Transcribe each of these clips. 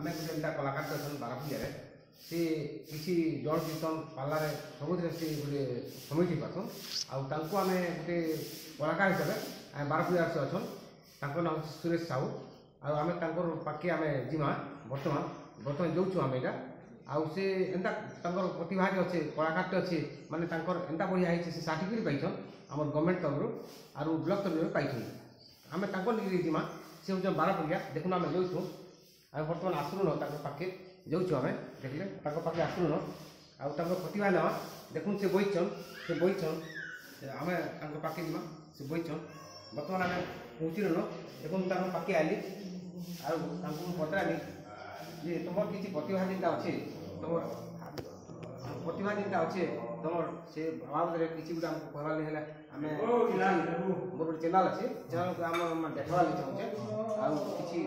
आम गोटे एंता कलाकार अच्छा बारापुरिया सी किसी जड़ कीर्तन पार्लार सबुद से गोटे समिति पार्सन आम गोटे कलाकार हिसाब से बारापुरिया से अच्छा नाम सुरेश साहू आम पाखे आम जीमा बर्तमान जाऊँ आम यहाँ आउ से एंता प्रतिभा अच्छे कलाकार अच्छे माने एंता बढ़िया है से सर्टिफिकेट पाइछन आम गवर्नमेंट तरफ आर ब्लॉक तरफ पाइछन आम निकल जीमा सी हूँ बारापुरिया देखुन आम जाऊँ आम बर्तमान आसुन पाखे जाऊँ आम देखले पाखे आसुन आउ प्रतिभा ना देखुन से बहीचन आम पाखे जीमा से बहीचन बर्तमान आम पहुँचल देखुन पाखे आली आउ पचारि जे तुम किसी प्रतिभा जिनटा अच्छे तुम प्रतिभा जिनटा अच्छे तुम से बाबद किसी गोटे आमको कहवार है आम मोर गोटे चैनल अच्छे चैनल को आम देखवार चाहूचे आउ किसी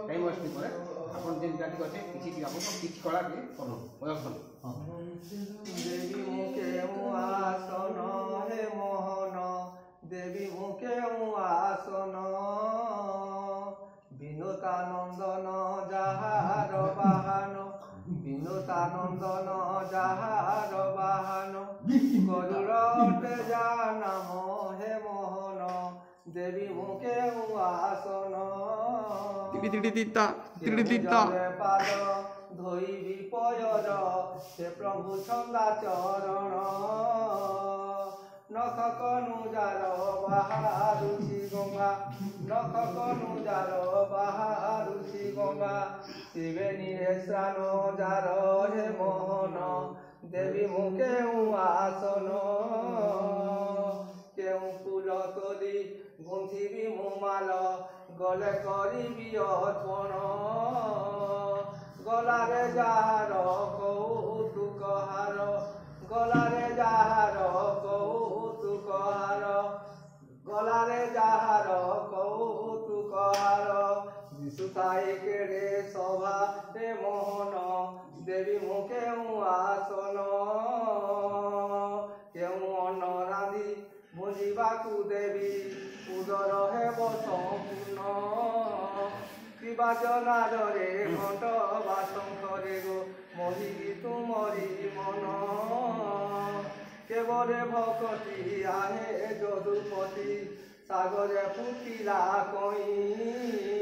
टाइम वेस्ट नहीं करे आपन जेन जाति अच्छे किसी किसी कला के करूँ प्रदर्शन देवी मुखे आसन हे मोहन देवी मुखे आसन विनोतानंदन जाहार बाहन विनोतानंदन जाहार बाहन गरुड़ नाम हे मोहन देवी मुखे आसन पाद धोई विपयर से प्रभु छंदा चरण नख कनुजार बाहारुची गंगा नख कनुजार बाहारुची गंगा शिवे निरेशान जार हे मोहन देवी मुखे आसन केउ फूल तोली गुंथिबी मुमाल गले करिबी अर्पण गलारे जार कौतुक हार गलारे जार कौतुक हार गलारे जार कौतुक हार विशुताई केड़े सभा हे मोहन देवी मुखे आसन केउ अन्न रांधि भुंजिबाकु देवी उदर हेब संपूर्ण त्रिबाजनादरे घंट बाशंखरे गो मोहि तुमरी मन केवरे भक्ति आहे यदुपति सागरे फुटिला कई।